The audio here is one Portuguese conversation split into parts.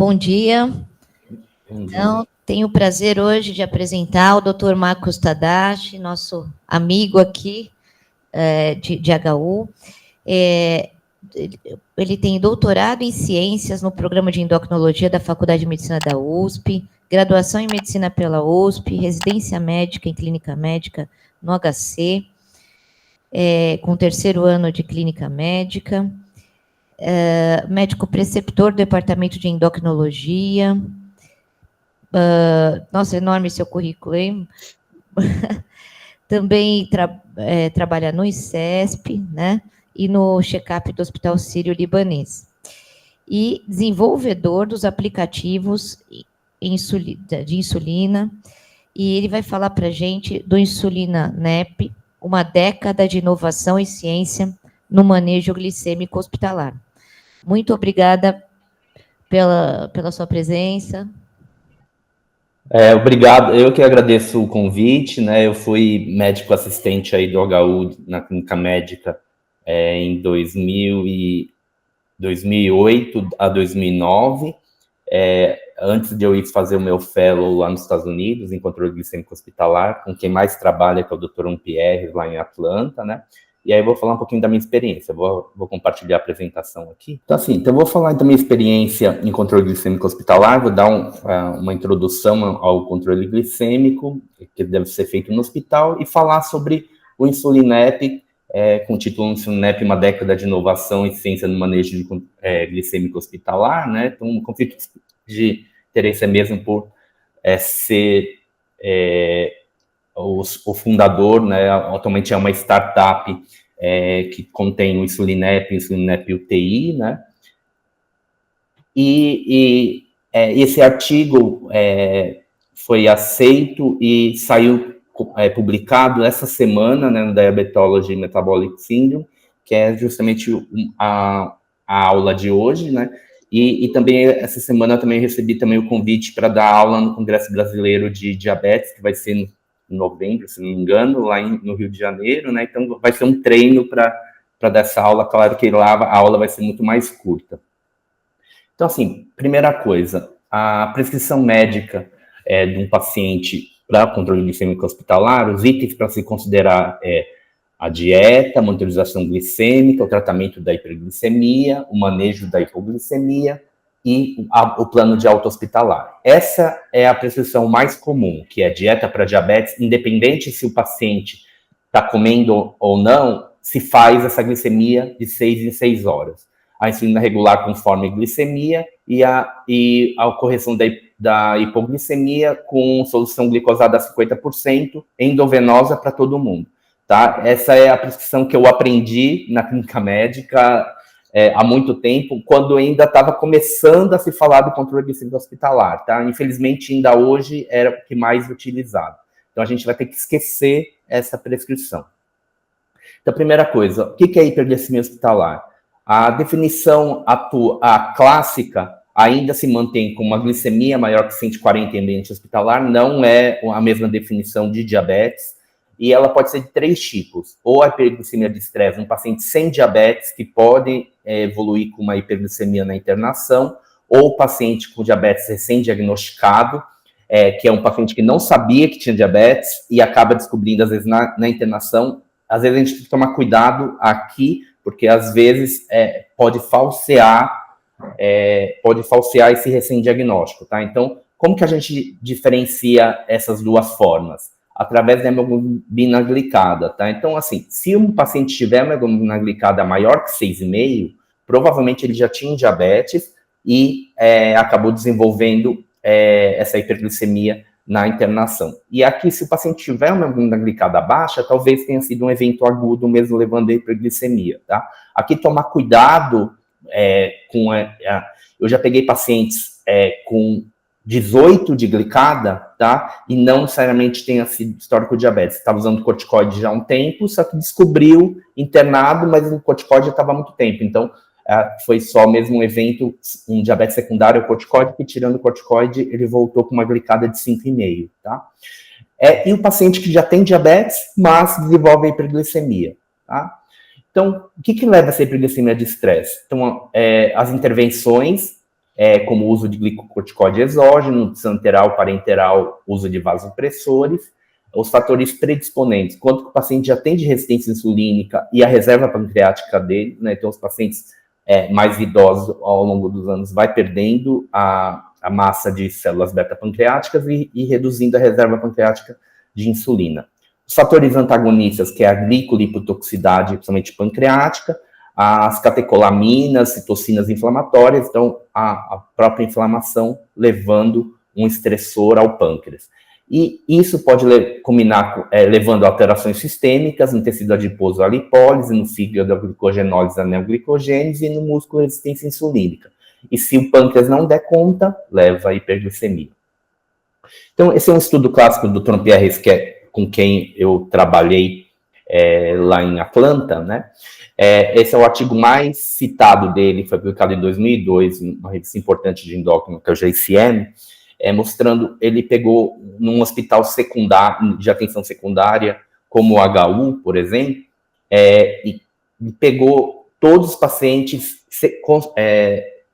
Bom dia. Bom dia. Então, tenho o prazer hoje de apresentar o Dr. Marcos Tadashi, nosso amigo aqui de HU. Ele tem doutorado em ciências no programa de endocrinologia da Faculdade de Medicina da USP, graduação em medicina pela USP, residência médica em clínica médica no HC, com terceiro ano de clínica médica, médico preceptor do departamento de endocrinologia. Nossa, enorme seu currículo, hein? Também trabalha no ICESP, né? E no check-up do Hospital Sírio-Libanês. E desenvolvedor dos aplicativos de insulina. E ele vai falar para a gente do Insulina NEP, uma década de inovação e ciência no manejo glicêmico hospitalar. Muito obrigada pela sua presença. Obrigado, eu que agradeço o convite, né? Eu fui médico assistente aí do HU na clínica médica em 2008 a 2009, antes de eu ir fazer o meu fellow lá nos Estados Unidos, em controle glicêmico hospitalar, com quem mais trabalha, que é o Dr. Pierre, lá em Atlanta, né? E aí eu vou falar um pouquinho da minha experiência, vou compartilhar a apresentação aqui. Então eu vou falar da minha experiência em controle glicêmico hospitalar, vou dar uma introdução ao controle glicêmico, que deve ser feito no hospital, e falar sobre o Insulinep, com o título Insulinep, uma década de inovação e ciência no manejo de glicêmico hospitalar, né? Então, um conflito de interesse é mesmo por ser o fundador, né? Atualmente é uma startup que contém o Insulinep UTI, né? E esse artigo foi aceito e saiu publicado essa semana, né, no Diabetology Metabolic Syndrome, que é justamente a aula de hoje, né? E também essa semana eu também recebi também o convite para dar aula no Congresso Brasileiro de Diabetes, que vai ser em novembro, se não me engano, lá no Rio de Janeiro, né? Então vai ser um treino para dar essa aula. Claro que lá a aula vai ser muito mais curta. Então, assim, primeira coisa, a prescrição médica de um paciente para controle glicêmico hospitalar, os itens para se considerar a dieta, a monitorização glicêmica, o tratamento da hiperglicemia, o manejo da hipoglicemia e o plano de auto-hospitalar. Essa é a prescrição mais comum, que é dieta para diabetes, independente se o paciente está comendo ou não, se faz essa glicemia de 6 em 6 horas. A insulina regular conforme glicemia e a correção da hipoglicemia com solução glicosada a 50%, endovenosa para todo mundo. Tá? Essa é a prescrição que eu aprendi na clínica médica há muito tempo, quando ainda estava começando a se falar do controle glicêmico hospitalar. Tá? Infelizmente, ainda hoje era o que mais utilizado. Então, a gente vai ter que esquecer essa prescrição. Então, primeira coisa, o que é hiperglicemia hospitalar? A definição a clássica ainda se mantém com uma glicemia maior que 140 em ambiente hospitalar, não é a mesma definição de diabetes, e ela pode ser de 3 tipos, ou a hiperglicemia de estresse, um paciente sem diabetes, que pode evoluir com uma hiperglicemia na internação, ou o paciente com diabetes recém-diagnosticado, que é um paciente que não sabia que tinha diabetes e acaba descobrindo, às vezes, na internação. Às vezes a gente tem que tomar cuidado aqui, porque às vezes pode falsear esse recém-diagnóstico, tá? Então, como que a gente diferencia essas duas formas? Através da hemoglobina glicada, tá? Então, assim, se um paciente tiver uma hemoglobina glicada maior que 6,5, provavelmente ele já tinha diabetes e acabou desenvolvendo essa hiperglicemia na internação. E aqui, se o paciente tiver uma hemoglobina glicada baixa, talvez tenha sido um evento agudo mesmo levando a hiperglicemia, tá? Aqui, tomar cuidado eu já peguei pacientes com 18 de glicada, tá? E não necessariamente tenha sido histórico de diabetes. Estava usando corticoide já há um tempo, só que descobriu internado, mas o corticoide já estava há muito tempo. Então, foi só mesmo um evento, um diabetes secundário ao corticoide, que tirando o corticoide, ele voltou com uma glicada de 5,5, tá? E o paciente que já tem diabetes, mas desenvolve hiperglicemia, tá? Então, o que leva a essa hiperglicemia de estresse? Então, as intervenções como o uso de glicocorticoide exógeno, desanteral, parenteral, uso de vasopressores, os fatores predisponentes, quanto que o paciente já tem de resistência insulínica e a reserva pancreática dele, né? Então, os pacientes mais idosos, ao longo dos anos, vai perdendo a massa de células beta-pancreáticas e reduzindo a reserva pancreática de insulina. Os fatores antagonistas, que é a glicoliptotoxicidade, principalmente pancreática, as catecolaminas, citocinas inflamatórias, então a própria inflamação levando um estressor ao pâncreas. E isso pode combinar levando a alterações sistêmicas no tecido adiposo a lipólise, no fígado a glicogenólise, a neoglicogênese e no músculo a resistência insulínica. E se o pâncreas não der conta, leva a hiperglicemia. Então, esse é um estudo clássico do Dr. Pierres, que é com quem eu trabalhei lá em Atlanta, né? Esse é o artigo mais citado dele, foi publicado em 2002, uma revista importante de endócrino, que é o JCM, mostrando, ele pegou num hospital secundário, de atenção secundária, como o HU, por exemplo, e pegou todos os pacientes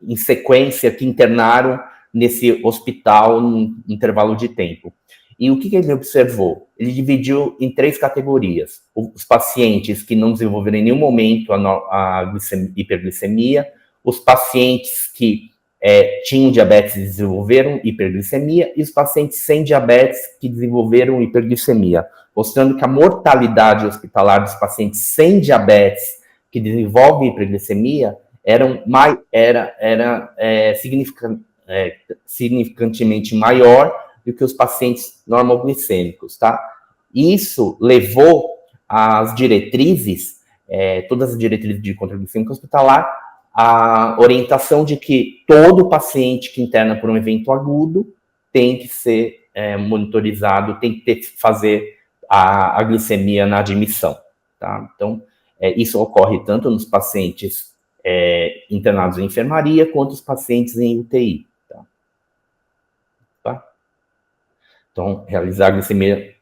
em sequência que internaram nesse hospital num intervalo de tempo. E o que ele observou? Ele dividiu em 3 categorias. Os pacientes que não desenvolveram em nenhum momento a hiperglicemia, os pacientes que tinham diabetes e desenvolveram hiperglicemia, e os pacientes sem diabetes que desenvolveram hiperglicemia, mostrando que a mortalidade hospitalar dos pacientes sem diabetes que desenvolvem hiperglicemia era significantemente maior do que os pacientes normoglicêmicos, tá? Isso levou as diretrizes, todas as diretrizes de controle glicêmico hospitalar, a orientação de que todo paciente que interna por um evento agudo tem que ser monitorizado, tem que fazer a glicemia na admissão, tá? Então, isso ocorre tanto nos pacientes internados em enfermaria, quanto os pacientes em UTI, tá? Então, realizar a glicemia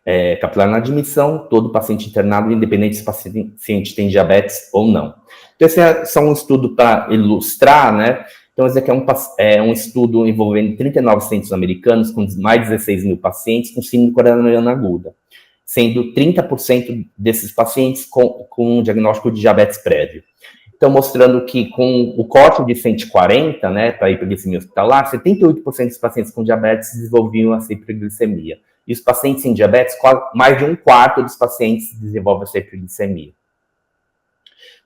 capilar na admissão, todo paciente internado, independente se o paciente tem diabetes ou não. Então, esse é só um estudo para ilustrar, né? Então, esse aqui é um estudo envolvendo 39 centros americanos, com mais de 16 mil pacientes com síndrome coronariana aguda, sendo 30% desses pacientes com um diagnóstico de diabetes prévio. Então, mostrando que com o corte de 140, né, para hiperglicemia hospitalar, 78% dos pacientes com diabetes desenvolviam essa hiperglicemia. E os pacientes sem diabetes, mais de 1/4 dos pacientes desenvolvem essa hiperglicemia.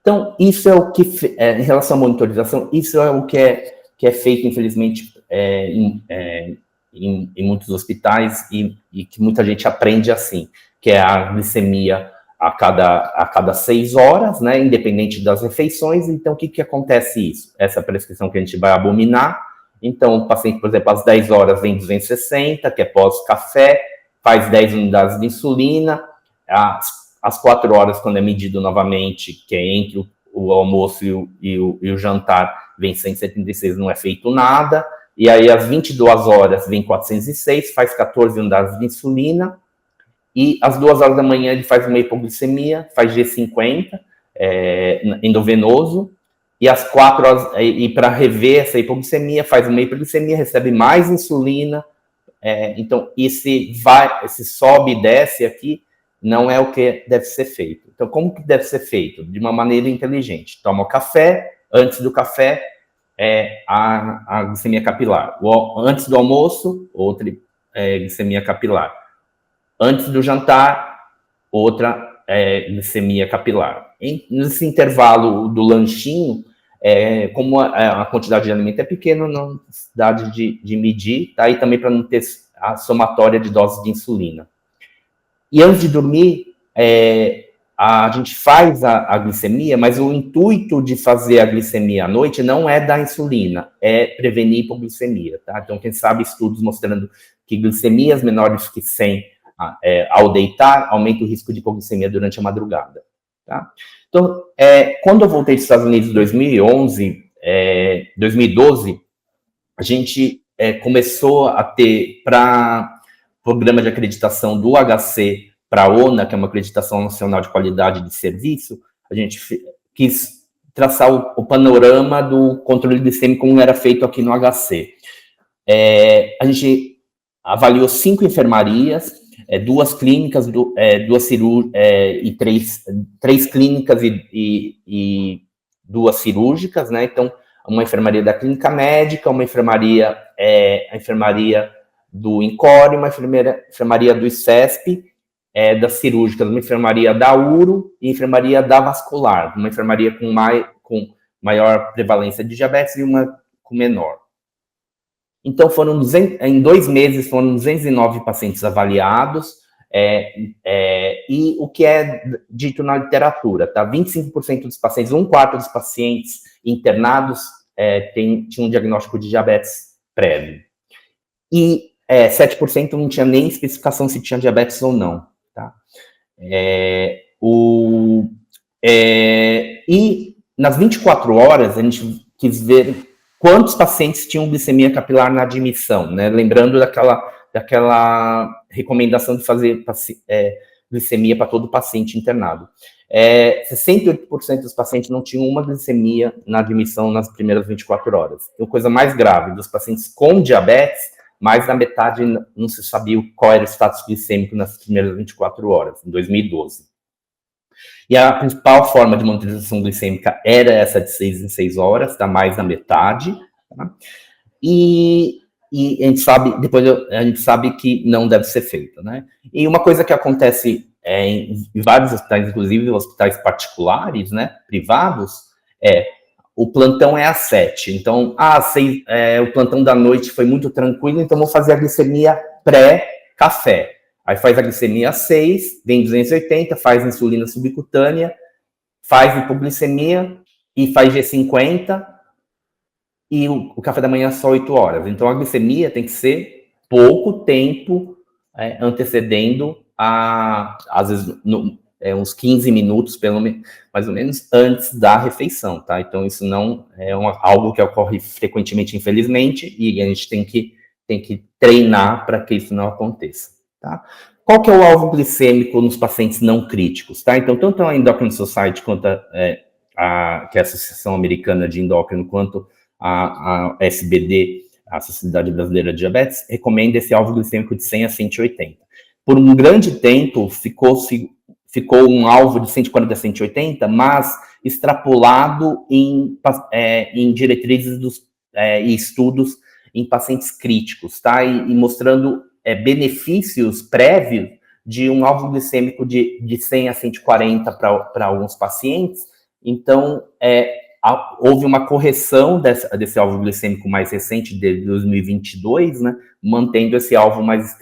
Então, isso é o que, em relação à monitorização, isso é o que é feito, infelizmente, em muitos hospitais e que muita gente aprende assim, que é a glicemia a cada 6 horas, né, independente das refeições. Então, o que acontece isso? Essa prescrição que a gente vai abominar. Então, o paciente, por exemplo, às 10 horas vem 260, que é pós-café, faz 10 unidades de insulina, às 4 horas, quando é medido novamente, que é entre o almoço e o jantar, vem 176, não é feito nada, e aí às 22 horas vem 406, faz 14 unidades de insulina, e às 2 horas da manhã ele faz uma hipoglicemia, faz G50, endovenoso, e às 4 horas, e para rever essa hipoglicemia, faz uma hipoglicemia, recebe mais insulina. Então, esse sobe e desce aqui não é o que deve ser feito. Então, como que deve ser feito? De uma maneira inteligente. Toma o café, antes do café, a glicemia capilar. Antes do almoço, outra glicemia capilar. Antes do jantar, outra glicemia capilar. Nesse intervalo do lanchinho, como a quantidade de alimento é pequena, não há necessidade de medir, tá? E também para não ter a somatória de doses de insulina. E antes de dormir, a gente faz a glicemia, mas o intuito de fazer a glicemia à noite não é dar insulina, é prevenir hipoglicemia, tá? Então, quem sabe estudos mostrando que glicemias menores que 100 ao deitar aumenta o risco de hipoglicemia durante a madrugada, tá? Então, quando eu voltei dos Estados Unidos em 2012, a gente começou a ter, para programa de acreditação do HC para a ONA, que é uma acreditação nacional de qualidade de serviço, a gente quis traçar o panorama do controle glicêmico como era feito aqui no HC. A gente avaliou 5 enfermarias, 2 clínicas, 2 cirúrgicas e 3 clínicas e 2 cirúrgicas, né? Então, uma enfermaria da clínica médica, uma enfermaria, a enfermaria do INCOR, uma enfermaria do ICESP, das cirúrgicas, uma enfermaria da URO e enfermaria da vascular, uma enfermaria com maior prevalência de diabetes e uma com menor. Então, em 2 meses, foram 209 pacientes avaliados, e o que é dito na literatura, tá? 25% dos pacientes, 1/4 dos pacientes internados tinham um diagnóstico de diabetes prévio. E 7% não tinha nem especificação se tinha diabetes ou não, tá? E nas 24 horas, a gente quis ver quantos pacientes tinham glicemia capilar na admissão, né? Lembrando daquela recomendação de fazer glicemia para todo paciente internado. 68% dos pacientes não tinham uma glicemia na admissão nas primeiras 24 horas. E a coisa mais grave, dos pacientes com diabetes, mais da metade não se sabia qual era o status glicêmico nas primeiras 24 horas, em 2012. E a principal forma de monitorização glicêmica era essa de 6 em 6 horas, tá? Mais da metade. Tá? E a gente sabe, depois a gente sabe que não deve ser feito, né? E uma coisa que acontece em vários hospitais, inclusive hospitais particulares, né, privados, o plantão é às 7. Então, o plantão da noite foi muito tranquilo, então vou fazer a glicemia pré-café. Aí faz a glicemia às 6, vem 280, faz insulina subcutânea, faz hipoglicemia e faz G50, e o café da manhã é só 8 horas. Então, a glicemia tem que ser pouco tempo antecedendo, às vezes, uns 15 minutos, mais ou menos, antes da refeição, tá? Então, isso não é algo que ocorre frequentemente, infelizmente, e a gente tem que treinar para que isso não aconteça. Tá? Qual que é o alvo glicêmico nos pacientes não críticos? Tá? Então, tanto a Endocrine Society quanto que é a Associação Americana de Endócrino, quanto a SBD, a Sociedade Brasileira de Diabetes, recomenda esse alvo glicêmico de 100 a 180. Por um grande tempo, ficou um alvo de 140 a 180, mas extrapolado em diretrizes e estudos em pacientes críticos, tá? E mostrando benefícios prévios de um alvo glicêmico de 100 a 140 para alguns pacientes. Então, houve uma correção desse alvo glicêmico mais recente, de 2022, né, mantendo esse alvo mais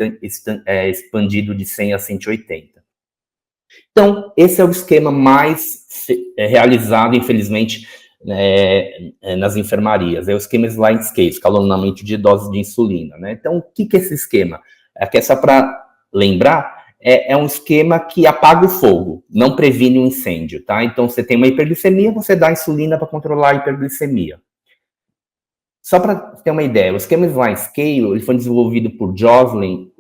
expandido de 100 a 180. Então, esse é o esquema mais realizado, infelizmente, nas enfermarias. É o esquema slide scale, escalonamento de doses de insulina, né? Então, o que é esse esquema? Aqui é só para lembrar, é um esquema que apaga o fogo, não previne o incêndio, tá? Então, você tem uma hiperglicemia, você dá insulina para controlar a hiperglicemia. Só para ter uma ideia, o esquema slide scale ele foi desenvolvido por Joslin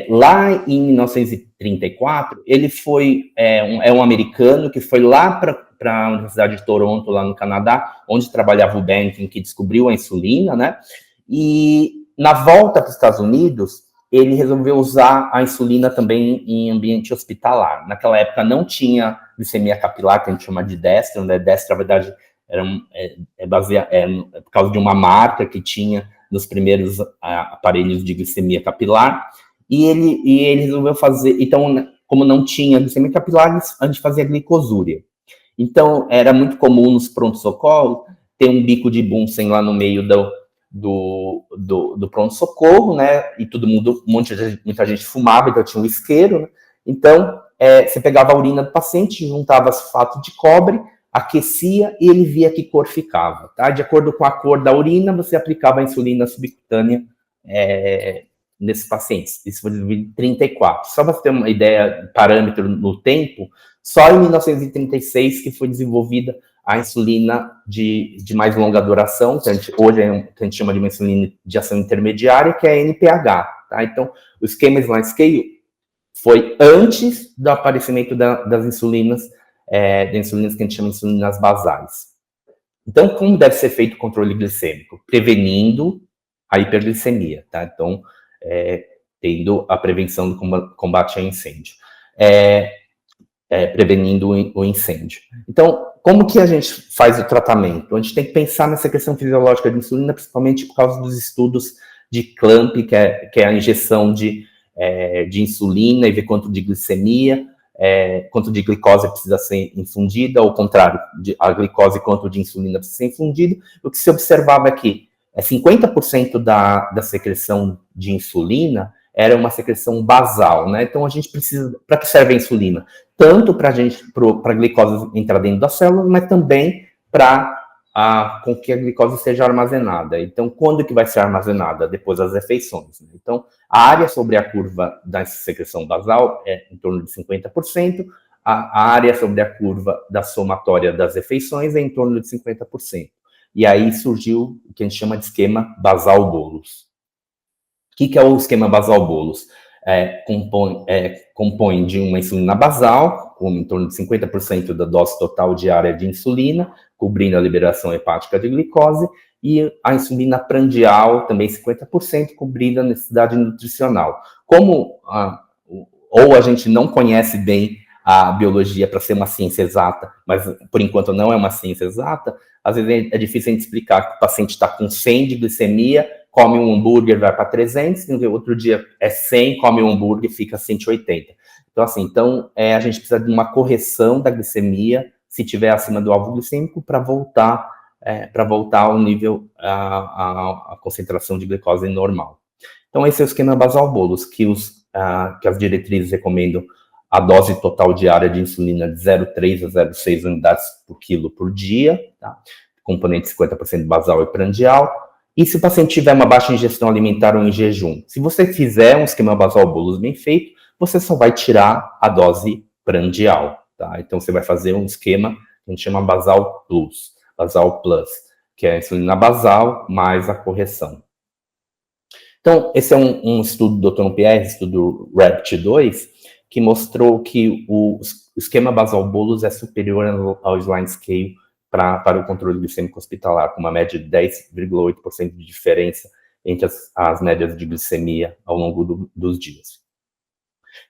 lá em 1934. Ele é um americano que foi lá para a Universidade de Toronto, lá no Canadá, onde trabalhava o Benton, que descobriu a insulina, né? E na volta para os Estados Unidos, ele resolveu usar a insulina também em ambiente hospitalar. Naquela época não tinha glicemia capilar, que a gente chama de Destro, né? Destro, na verdade, por causa de uma marca que tinha nos primeiros aparelhos de glicemia capilar, e ele resolveu fazer, então, como não tinha glicemia capilar, a gente fazia glicosúria. Então, era muito comum nos pronto-socorro ter um bico de Bunsen lá no meio do pronto-socorro, né, e muita gente fumava, então tinha um isqueiro, né? Então, você pegava a urina do paciente, juntava sulfato de cobre, aquecia e ele via que cor ficava, tá? De acordo com a cor da urina, você aplicava a insulina subcutânea nesses pacientes. Isso foi desenvolvido em 34. Só para você ter uma ideia, parâmetro no tempo, só em 1936 que foi desenvolvida a insulina de mais longa duração, que hoje que a gente chama de uma insulina de ação intermediária, que é a NPH, tá? Então, o esquema slide scale foi antes do aparecimento das insulinas, que a gente chama de insulinas basais. Então, como deve ser feito o controle glicêmico? Prevenindo a hiperglicemia, tá? Então, tendo a prevenção do combate a incêndio. Prevenindo o incêndio. Então, como que a gente faz o tratamento? A gente tem que pensar nessa questão fisiológica de insulina, principalmente por causa dos estudos de CLAMP, que é a injeção de insulina, e ver quanto de glicemia, quanto de glicose precisa ser infundida, ou ao contrário, a glicose quanto de insulina precisa ser infundida. O que se observava aqui é 50% da secreção de insulina era uma secreção basal, né? Então a gente precisa, para que serve a insulina? Tanto para a glicose entrar dentro da célula, mas também para com que a glicose seja armazenada. Então, quando que vai ser armazenada? Depois das refeições. Né? Então, a área sobre a curva da secreção basal é em torno de 50%, a área sobre a curva da somatória das refeições é em torno de 50%. E aí surgiu o que a gente chama de esquema basal-Bolus. O que é o esquema basal-Bolus? Compõe de uma insulina basal, com em torno de 50% da dose total diária de insulina, cobrindo a liberação hepática de glicose, e a insulina prandial, também 50%, cobrindo a necessidade nutricional. Como ou a gente não conhece bem a biologia para ser uma ciência exata, mas por enquanto não é uma ciência exata, às vezes é difícil a gente explicar que o paciente está com 100 de glicemia, come um hambúrguer, vai para 300, outro dia é 100, come um hambúrguer, fica 180. Então, assim, a gente precisa de uma correção da glicemia, se tiver acima do alvo glicêmico, para voltar ao nível, a concentração de glicose normal. Então, esse é o esquema basal-Bolus, que as diretrizes recomendam a dose total diária de insulina de 0,3 a 0,6 unidades por quilo por dia, tá? Componente 50% basal e prandial. E se o paciente tiver uma baixa ingestão alimentar ou em jejum, se você fizer um esquema basal-Bolus bem feito, você só vai tirar a dose prandial, tá? Então, você vai fazer um esquema que a gente chama basal plus, que é a insulina basal mais a correção. Então, esse é um estudo do Dr. Pierre, estudo RAPT2, que mostrou que o esquema basal-Bolus é superior ao Slide Scale para o controle glicêmico hospitalar, com uma média de 10,8% de diferença entre as médias de glicemia ao longo dos dias.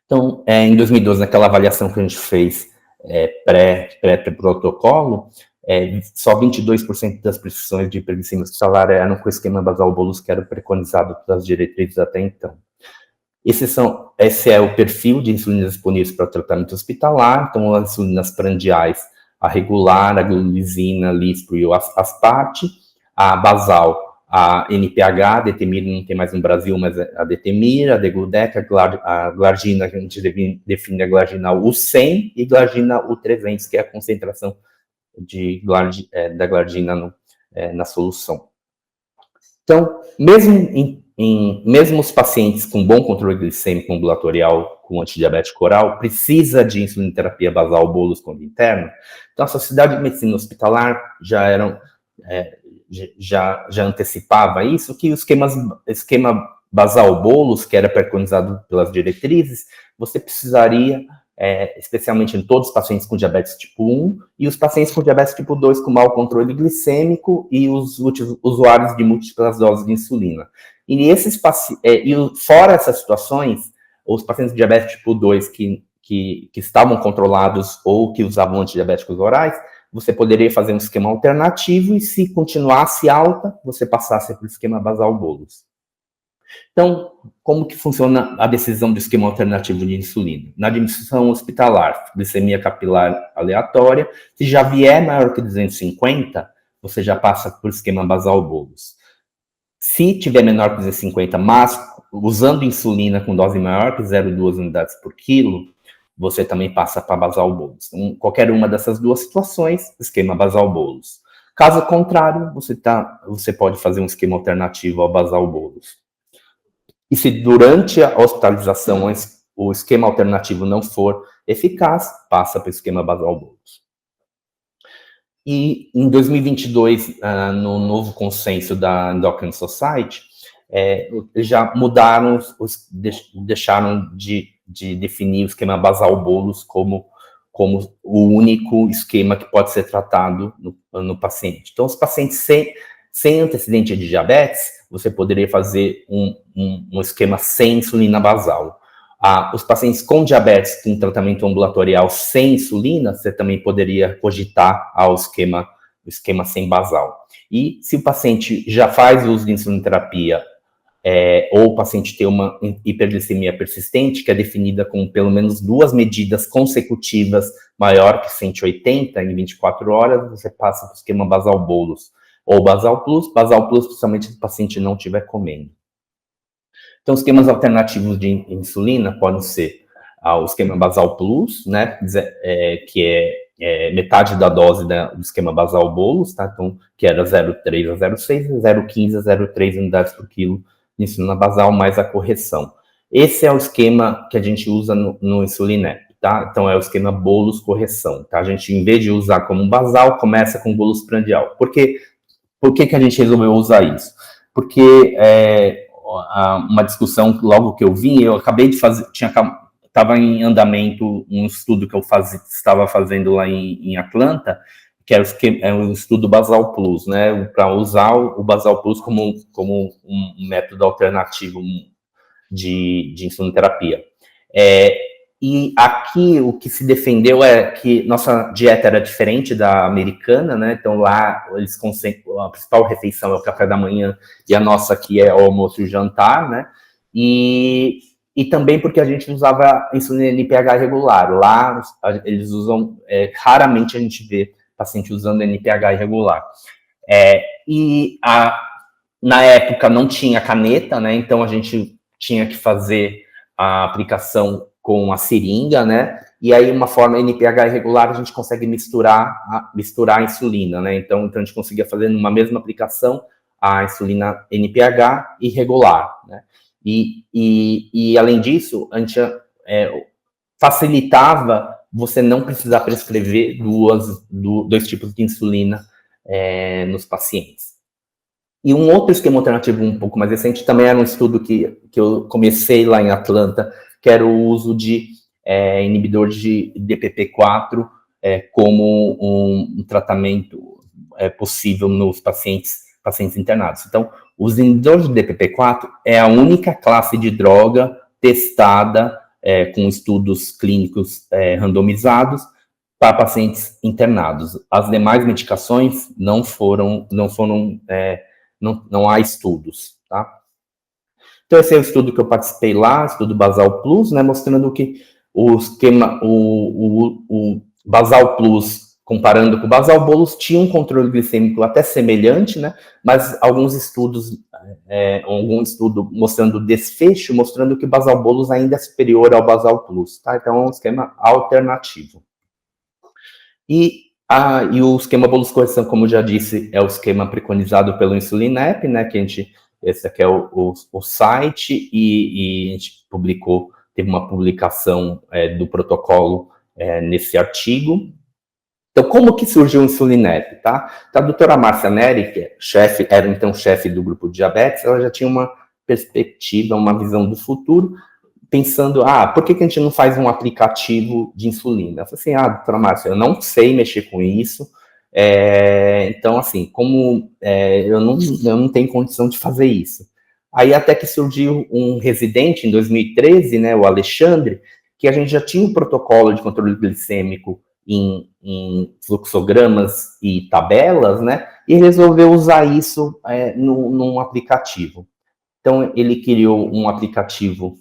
Então, em 2012, naquela avaliação que a gente fez pré-protocolo, só 22% das prescrições de hiperglicemia hospitalar eram com o esquema basal-Bolus, que era preconizado pelas diretrizes até então. Esse é o perfil de insulinas disponíveis para o tratamento hospitalar. Então, as insulinas prandiais, a regular, a glulizina, lispro e o asparte. A basal, a NPH, a detemira não tem mais no Brasil, mas a detemira, a degludec, a glargina, a gente define a glargina U100 e glargina U300, que é a concentração da glargina na solução. Então, mesmo os pacientes com bom controle glicêmico ambulatorial com antidiabético oral, precisa de insulinoterapia basal-Bolus quando interno. Então, a Sociedade de Medicina Hospitalar já antecipava isso, que o esquema basal-Bolus, que era preconizado pelas diretrizes, você precisaria, especialmente em todos os pacientes com diabetes tipo 1, e os pacientes com diabetes tipo 2 com mau controle glicêmico, e os usuários de múltiplas doses de insulina. E fora essas situações, os pacientes de diabetes tipo 2 que estavam controlados ou que usavam antidiabéticos orais, você poderia fazer um esquema alternativo e, se continuasse alta, você passasse para o esquema basal-Bolus. Então, como que funciona a decisão do esquema alternativo de insulina? Na admissão hospitalar, glicemia capilar aleatória, se já vier maior que 250, você já passa por esquema basal-Bolus. Se tiver menor que 250, mas usando insulina com dose maior que 0,2 unidades por quilo, você também passa para basal-Bolus. Então, qualquer uma dessas duas situações, esquema basal-Bolus. Caso contrário, você pode fazer um esquema alternativo ao basal-Bolus. E se durante a hospitalização o esquema alternativo não for eficaz, passa para o esquema basal-Bolus. E em 2022, no novo consenso da Endocrine Society, já mudaram, deixaram de definir o esquema basal-Bolus como como o único esquema que pode ser tratado no paciente. Então, os pacientes sem antecedente de diabetes, você poderia fazer um esquema sem insulina basal. Os pacientes com diabetes com tratamento ambulatorial sem insulina, você também poderia cogitar o esquema sem basal. E se o paciente já faz uso de insulinoterapia, ou o paciente tem uma hiperglicemia persistente, que é definida com pelo menos 2 medidas consecutivas maior que 180 em 24 horas, você passa para o esquema basal bolus ou basal plus, principalmente se o paciente não estiver comendo. Então, esquemas alternativos de insulina podem ser o esquema basal plus, né, que é metade da dose do esquema basal bolus, tá? Então, que era 0,3 a 0,6, 0,15 a 0,3 unidades por quilo de insulina basal mais a correção. Esse é o esquema que a gente usa no Insulinep, tá? Então, é o esquema bolus correção, tá? A gente, em vez de usar como basal, começa com bolus prandial. Por que a gente resolveu usar isso? Porque uma discussão, logo que eu vim, eu acabei de fazer, estava em andamento um estudo que eu estava fazendo lá em Atlanta, que é o estudo Basal Plus, né, para usar o Basal Plus como um método alternativo de insulinoterapia. E aqui o que se defendeu é que nossa dieta era diferente da americana, né, então lá eles concentram, a principal refeição é o café da manhã e a nossa aqui é o almoço e o jantar, né, e também porque a gente usava insulina NPH irregular. Lá eles usam, raramente a gente vê paciente usando NPH irregular. Na época não tinha caneta, né? Então a gente tinha que fazer a aplicação com a seringa, né? E aí uma forma NPH irregular a gente consegue misturar a insulina, né? Então a gente conseguia fazer numa mesma aplicação a insulina NPH irregular, né? E além disso, a gente facilitava você não precisar prescrever dois tipos de insulina nos pacientes. E um outro esquema alternativo um pouco mais recente também era um estudo que eu comecei lá em Atlanta, que era o uso de inibidor de DPP-4 como um tratamento possível nos pacientes internados. Então, os inibidores de DPP-4 é a única classe de droga testada com estudos clínicos randomizados para pacientes internados. As demais medicações não há estudos, tá? Então, esse é o estudo que eu participei lá, estudo Basal Plus, né, mostrando que o esquema, o Basal Plus, comparando com o Basal Bolus, tinha um controle glicêmico até semelhante, né, mas algum estudo mostrando desfecho, mostrando que o Basal Bolus ainda é superior ao Basal Plus, tá? Então, é um esquema alternativo. E o esquema bolus correção, como eu já disse, é o esquema preconizado pelo Insulinep, né, que esse aqui é o site, e a gente teve uma publicação do protocolo nesse artigo. Então, como que surgiu o Insulinep, tá? Então, a doutora Márcia Neri, que era então chefe do grupo de diabetes, ela já tinha uma perspectiva, uma visão do futuro, pensando, por que a gente não faz um aplicativo de insulina? Eu falei assim, doutora Márcia, eu não sei mexer com isso, então, assim, como eu não tenho condição de fazer isso. Aí até que surgiu um residente em 2013, né, o Alexandre, que a gente já tinha um protocolo de controle glicêmico em fluxogramas e tabelas, né, e resolveu usar isso num aplicativo. Então, ele criou um aplicativo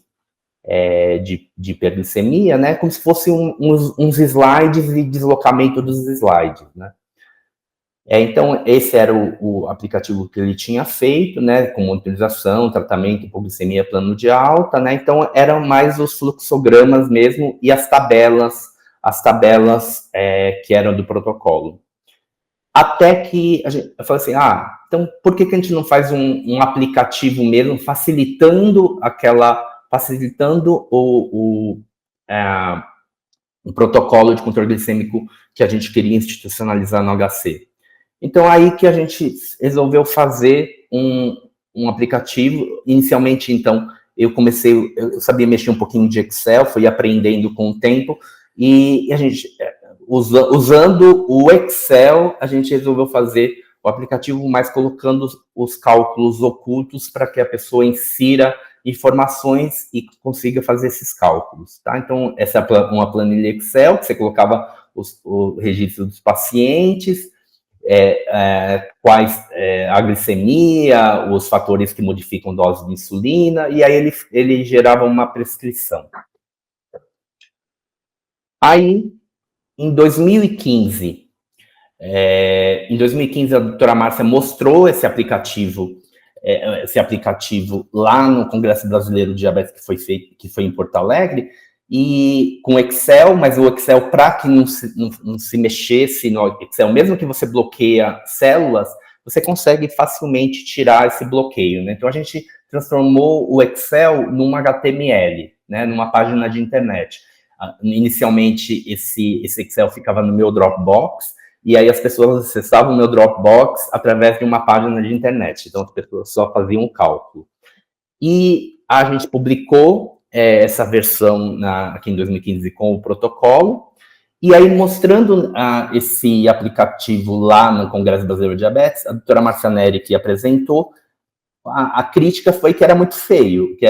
de hiperglicemia, né, como se fosse uns slides e deslocamento dos slides, né. Então, esse era o aplicativo que ele tinha feito, né, com monitorização, tratamento, hipoglicemia, plano de alta, né, então eram mais os fluxogramas mesmo e as tabelas que eram do protocolo. Até que eu falei assim, então por que a gente não faz um aplicativo mesmo, facilitando o protocolo de controle glicêmico que a gente queria institucionalizar no HC. Então, aí que a gente resolveu fazer um aplicativo. Inicialmente, então, eu sabia mexer um pouquinho de Excel, fui aprendendo com o tempo, E a gente, usando o Excel, a gente resolveu fazer o aplicativo, mas colocando os cálculos ocultos para que a pessoa insira informações e consiga fazer esses cálculos, tá? Então, essa é uma planilha Excel, que você colocava o registro dos pacientes, quais a glicemia, os fatores que modificam dose de insulina, e aí ele gerava uma prescrição. Aí, em 2015, a doutora Márcia mostrou esse aplicativo lá no Congresso Brasileiro de Diabetes que foi em Porto Alegre, e com Excel, mas o Excel, para que não se mexesse no Excel, mesmo que você bloqueia células, você consegue facilmente tirar esse bloqueio, né? Então, a gente transformou o Excel num HTML, né? Numa página de internet. Inicialmente, esse Excel ficava no meu Dropbox, e aí as pessoas acessavam o meu Dropbox através de uma página de internet. Então, as pessoas só faziam um cálculo. E a gente publicou essa versão aqui em 2015 com o protocolo, e aí mostrando esse aplicativo lá no Congresso Brasileiro de Diabetes, a doutora Márcia Neri, que apresentou, a crítica foi que era muito feio, que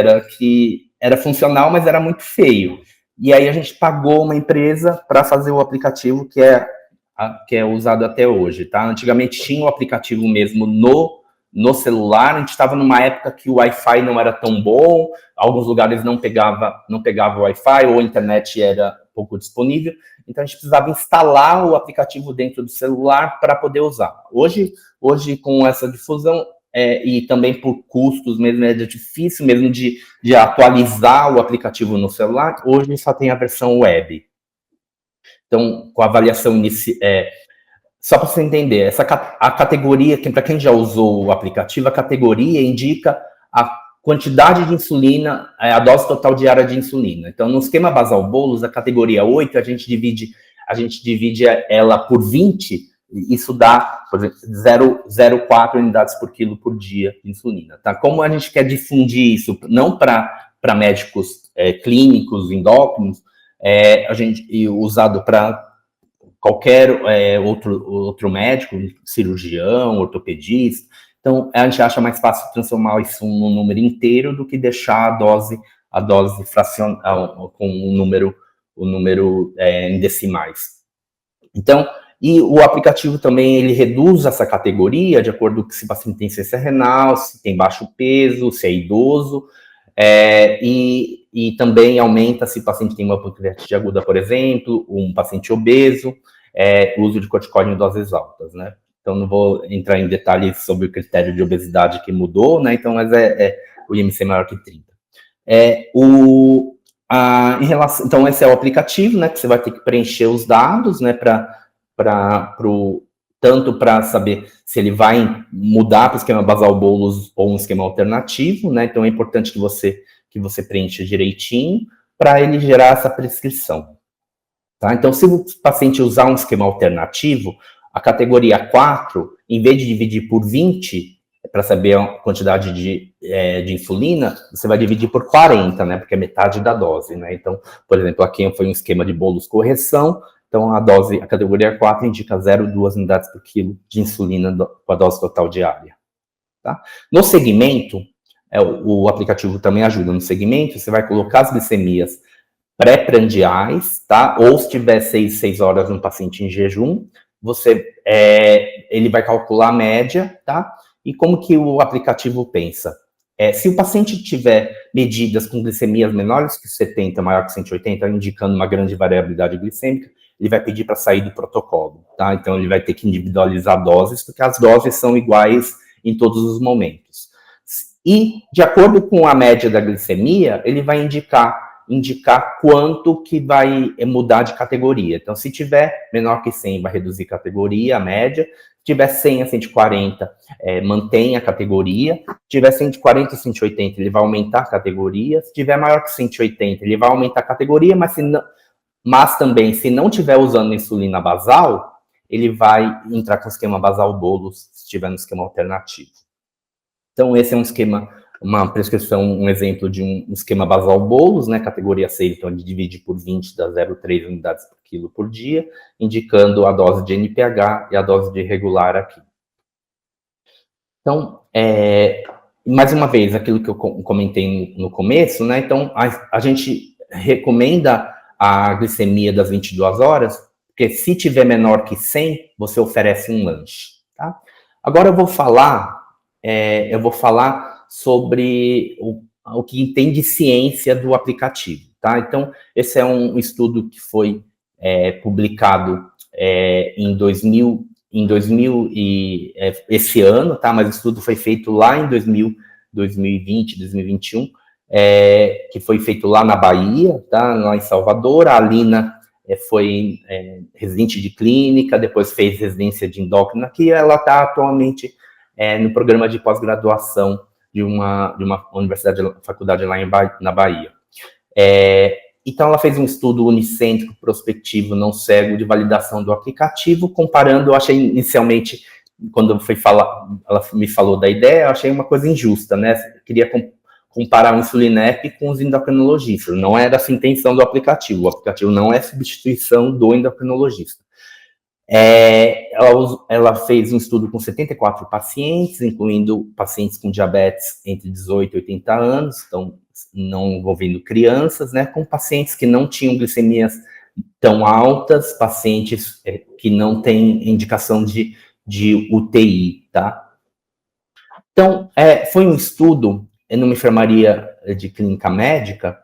era funcional, mas era muito feio. E aí a gente pagou uma empresa para fazer o aplicativo que é usado até hoje, tá? Antigamente tinha o aplicativo mesmo no celular, a gente estava numa época que o Wi-Fi não era tão bom, alguns lugares não pegava o Wi-Fi, ou a internet era pouco disponível, então a gente precisava instalar o aplicativo dentro do celular para poder usar. Hoje, com essa difusão, e também por custos mesmo, é difícil mesmo de atualizar o aplicativo no celular, hoje só tem a versão web. Então, com a avaliação inicial, só para você entender, a categoria, para quem já usou o aplicativo, a categoria indica a quantidade de insulina, a dose total diária de insulina. Então, no esquema basal bolos, a categoria 8, a gente divide ela por 20, isso dá, por exemplo, 0,04 unidades por quilo por dia de insulina. Tá? Como a gente quer difundir isso, não para médicos clínicos, endócrinos, usado para qualquer outro médico, cirurgião, ortopedista. Então, a gente acha mais fácil transformar isso num número inteiro do que deixar a dose fracional com o número em decimais. Então, e o aplicativo também, ele reduz essa categoria de acordo com se o paciente tem insuficiência renal, se tem baixo peso, se é idoso, e também aumenta se o paciente tem uma pancreatite aguda, por exemplo, um paciente obeso, o uso de corticóide em doses altas, né? Então, não vou entrar em detalhes sobre o critério de obesidade que mudou, né? Então, mas o IMC maior que 30. Então, esse é o aplicativo, né? Que você vai ter que preencher os dados, né? Tanto para saber se ele vai mudar para o esquema basal bolos ou um esquema alternativo, né? Então, é importante que você preencha direitinho para ele gerar essa prescrição. Tá? Então, se o paciente usar um esquema alternativo, a categoria 4, em vez de dividir por 20, para saber a quantidade de insulina, você vai dividir por 40, né? Porque é metade da dose, né? Então, por exemplo, aqui foi um esquema de bolos correção, então a categoria 4 indica 0,2 unidades por quilo de insulina com a dose total diária. Tá? No segmento, o aplicativo também ajuda no segmento, você vai colocar as glicemias pré-prandiais, tá? Ou se tiver 6 horas no paciente em jejum, ele vai calcular a média, tá? E como que o aplicativo pensa? Se o paciente tiver medidas com glicemias menores que 70, maior que 180, indicando uma grande variabilidade glicêmica, ele vai pedir para sair do protocolo, tá? Então, ele vai ter que individualizar doses, porque as doses são iguais em todos os momentos. E, de acordo com a média da glicemia, ele vai indicar quanto que vai mudar de categoria. Então, se tiver menor que 100, vai reduzir categoria, a média. Se tiver 100 a 140, mantém a categoria. Se tiver 140 a 180, ele vai aumentar a categoria. Se tiver maior que 180, ele vai aumentar a categoria, mas também, se não tiver usando insulina basal, ele vai entrar com o esquema basal bolos, se estiver no esquema alternativo. Então, esse é um esquema uma prescrição, um exemplo de um esquema basal bolos, né, categoria 6, então ele divide por 20, dá 0,3 unidades por quilo por dia, indicando a dose de NPH e a dose de regular aqui. Então, mais uma vez, aquilo que eu comentei no começo, né, então a gente recomenda a glicemia das 22 horas, porque se tiver menor que 100, você oferece um lanche, tá? Agora eu vou falar sobre o que tem de ciência do aplicativo, tá? Então, esse é um estudo que foi publicado em 2000 esse ano, tá? Mas o estudo foi feito lá em 2020, 2021, que foi feito lá na Bahia, tá? Lá em Salvador. A Alina foi residente de clínica, depois fez residência de endócrina aqui, ela está atualmente no programa de pós-graduação de uma universidade, faculdade lá na Bahia. Então, ela fez um estudo unicêntrico, prospectivo, não cego, de validação do aplicativo, comparando, eu achei inicialmente, quando ela me falou da ideia, eu achei uma coisa injusta, né? Eu queria comparar o Insulinep com os endocrinologistas, não era essa a intenção do aplicativo, o aplicativo não é substituição do endocrinologista. Ela fez um estudo com 74 pacientes, incluindo pacientes com diabetes entre 18 e 80 anos, então não envolvendo crianças, né, com pacientes que não tinham glicemias tão altas, pacientes que não têm indicação de UTI, tá? Então, foi um estudo numa enfermaria de clínica médica,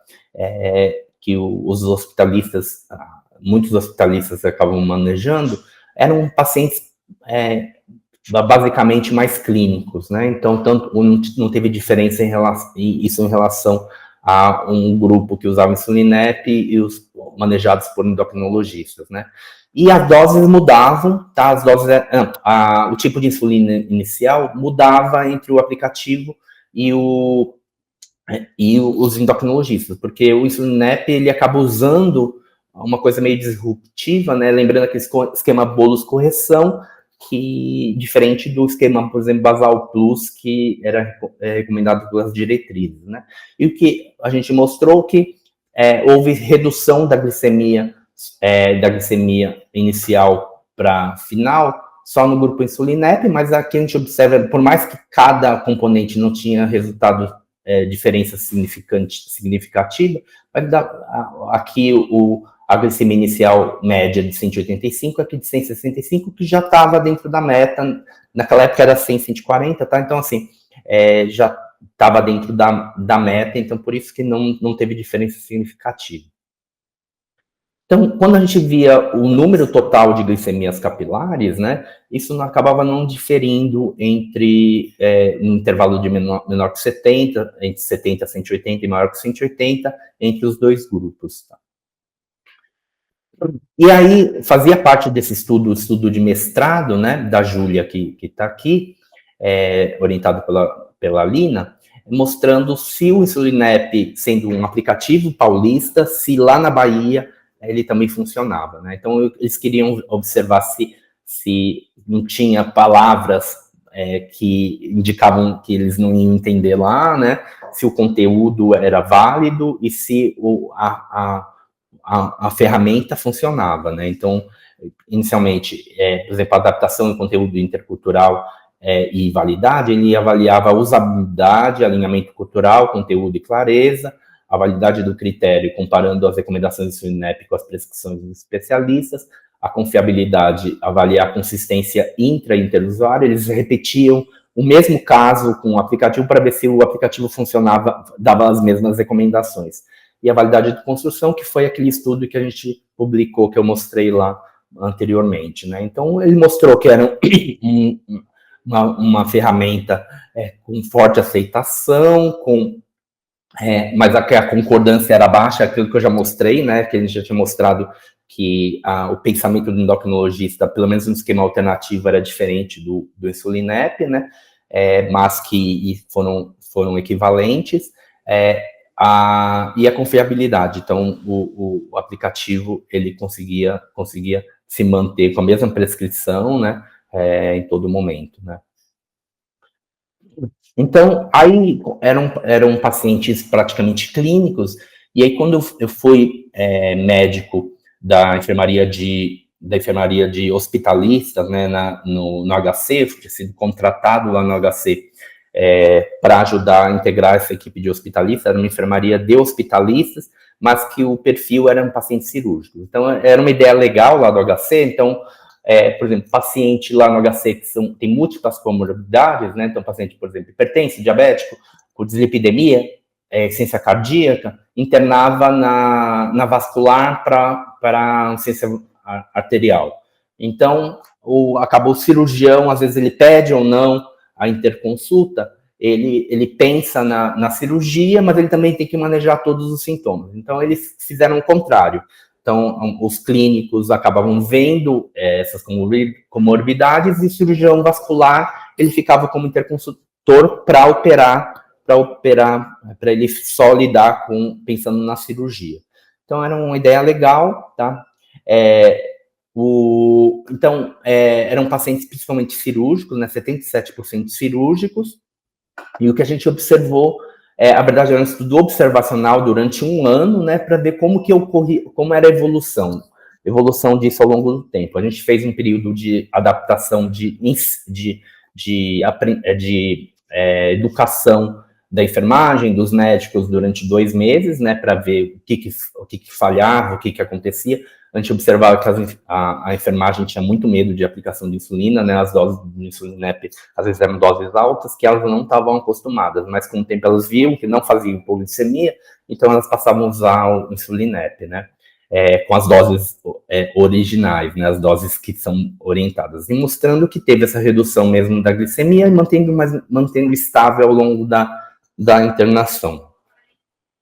que os hospitalistas, muitos hospitalistas acabam manejando, eram pacientes basicamente mais clínicos, né? Então, não teve diferença em relação a um grupo que usava Insulinep e os manejados por endocrinologistas, né? E as doses mudavam, tá? As doses, o tipo de insulina inicial mudava entre o aplicativo e os endocrinologistas, porque o Insulinep, ele acaba usando uma coisa meio disruptiva, né? Lembrando aquele esquema bolos correção, que diferente do esquema, por exemplo, Basal Plus, que era recomendado pelas diretrizes, né? E o que a gente mostrou que houve redução da glicemia inicial para final, só no grupo Insulinep, mas aqui a gente observa, por mais que cada componente não tinha resultado diferença significativa, mas aqui a glicemia inicial média de 185, aqui de 165, que já estava dentro da meta, naquela época era 100, 140, tá? Então, assim, já estava dentro da meta, então por isso que não teve diferença significativa. Então, quando a gente via o número total de glicemias capilares, né, isso acabava não diferindo entre um intervalo de menor que 70, entre 70 a 180 e maior que 180, entre os dois grupos. Tá? E aí, fazia parte desse estudo de mestrado, né, da Júlia, que está aqui, orientado pela Lina, mostrando se o Insulinep, sendo um aplicativo paulista, se lá na Bahia ele também funcionava, né? Então, eles queriam observar se não tinha palavras que indicavam que eles não iam entender lá, né? Se o conteúdo era válido e se a ferramenta funcionava, né? Então, inicialmente, por exemplo, a adaptação do conteúdo intercultural e validade, ele avaliava a usabilidade, alinhamento cultural, conteúdo e clareza, a validade do critério, comparando as recomendações do Insulinep com as prescrições dos especialistas, a confiabilidade, avaliar a consistência intra- e interusuário, eles repetiam o mesmo caso com o aplicativo para ver se o aplicativo funcionava, dava as mesmas recomendações. E a validade de construção, que foi aquele estudo que a gente publicou, que eu mostrei lá anteriormente, né? Então, ele mostrou que era uma ferramenta com forte aceitação, mas a concordância era baixa, aquilo que eu já mostrei, né, que a gente já tinha mostrado que o pensamento do endocrinologista, pelo menos no esquema alternativo, era diferente do Insulinep, né, mas que foram equivalentes, e a confiabilidade. Então, o aplicativo, ele conseguia se manter com a mesma prescrição, né, em todo momento, né. Então, aí eram pacientes praticamente clínicos, e aí quando eu fui médico da enfermaria de hospitalistas, né, no HC, eu fui sido contratado lá no HC para ajudar a integrar essa equipe de hospitalistas, era uma enfermaria de hospitalistas, mas que o perfil era um paciente cirúrgico. Então, era uma ideia legal lá do HC, então, por exemplo, paciente lá no HC que tem múltiplas comorbidades, né? Então, paciente, por exemplo, hipertenso, diabético, com dislipidemia, insuficiência cardíaca, internava na vascular para insuficiência arterial. Então, acabou o cirurgião, às vezes ele pede ou não a interconsulta, ele pensa na cirurgia, mas ele também tem que manejar todos os sintomas. Então, eles fizeram o contrário. Então, os clínicos acabavam vendo essas comorbidades e o cirurgião vascular, ele ficava como interconsultor para operar, para ele só lidar pensando na cirurgia. Então, era uma ideia legal, tá? Então, eram pacientes principalmente cirúrgicos, né? 77% cirúrgicos, e o que a gente observou, a verdade, era um estudo observacional durante um ano, né, para ver como era a evolução disso ao longo do tempo. A gente fez um período de adaptação de educação da enfermagem, dos médicos, durante 2 meses, né, para ver o que falhava, o que acontecia. A gente observava que a enfermagem tinha muito medo de aplicação de insulina, né? As doses de insulina, às vezes eram doses altas, que elas não estavam acostumadas, mas com o tempo elas viam que não faziam hipoglicemia, então elas passavam a usar o insulinep, né? Com as doses originais, né? As doses que são orientadas, e mostrando que teve essa redução mesmo da glicemia e mantendo estável ao longo da internação.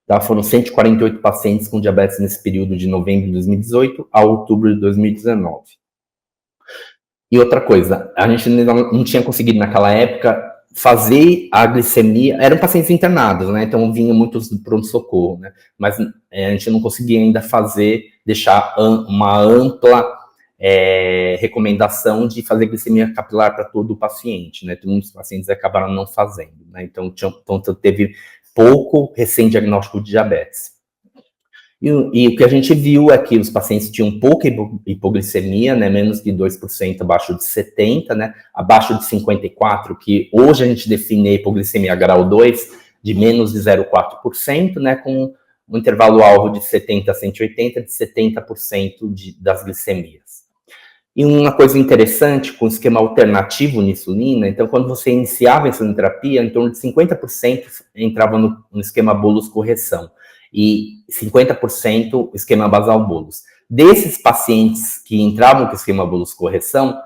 Tá? Foram 148 pacientes com diabetes nesse período de novembro de 2018 a outubro de 2019. E outra coisa, a gente não tinha conseguido naquela época fazer a glicemia, eram pacientes internados, né? Então vinham muitos do pronto-socorro, né? Mas a gente não conseguia ainda deixar uma ampla recomendação de fazer glicemia capilar para todo o paciente, né? Muitos pacientes acabaram não fazendo, né? Então teve pouco recém-diagnóstico de diabetes. E o que a gente viu é que os pacientes tinham pouca hipoglicemia, né, menos de 2%, abaixo de 70, né, abaixo de 54, que hoje a gente define a hipoglicemia grau 2 de menos de 0,4%, né, com um intervalo alvo de 70 a 180, de 70% das glicemias. E uma coisa interessante, com o esquema alternativo na insulina, então quando você iniciava a insulinoterapia, em torno de 50% entrava no esquema bolus-correção e 50% esquema basal-bolus. Desses pacientes que entravam com o esquema bolus-correção,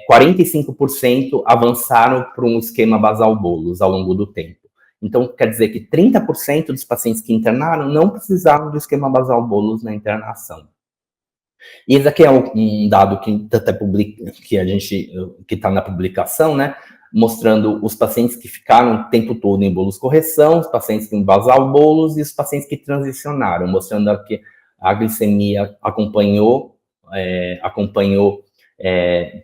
45% avançaram para um esquema basal-bolus ao longo do tempo. Então, quer dizer que 30% dos pacientes que internaram não precisavam do esquema basal-bolus na internação. E esse aqui é um dado que está na publicação, né? Mostrando os pacientes que ficaram o tempo todo em bolus correção, os pacientes com basal bolus e os pacientes que transicionaram, mostrando que a glicemia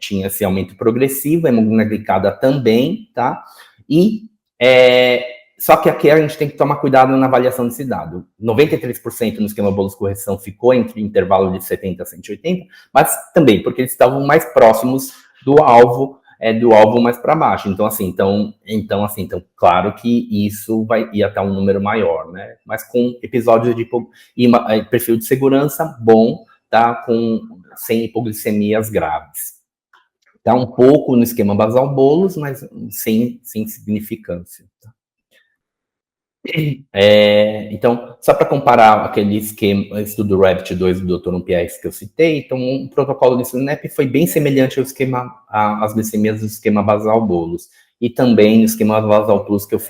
tinha esse aumento progressivo, a hemoglobina glicada também, tá? Só que aqui a gente tem que tomar cuidado na avaliação desse dado. 93% no esquema bolus-correção ficou entre o intervalo de 70 a 180, mas também porque eles estavam mais próximos do alvo mais para baixo. Então, claro que isso ia até um número maior, né? Mas com episódios de perfil de segurança bom, tá? Sem hipoglicemias graves. Tá um pouco no esquema basal-bolus, mas sem significância. Tá? Então, só para comparar aquele estudo RABBIT-2 do Dr. Pierre que eu citei, então o protocolo de insulinep foi bem semelhante às glicemias do esquema basal-bolus e também no esquema basal-plus que eu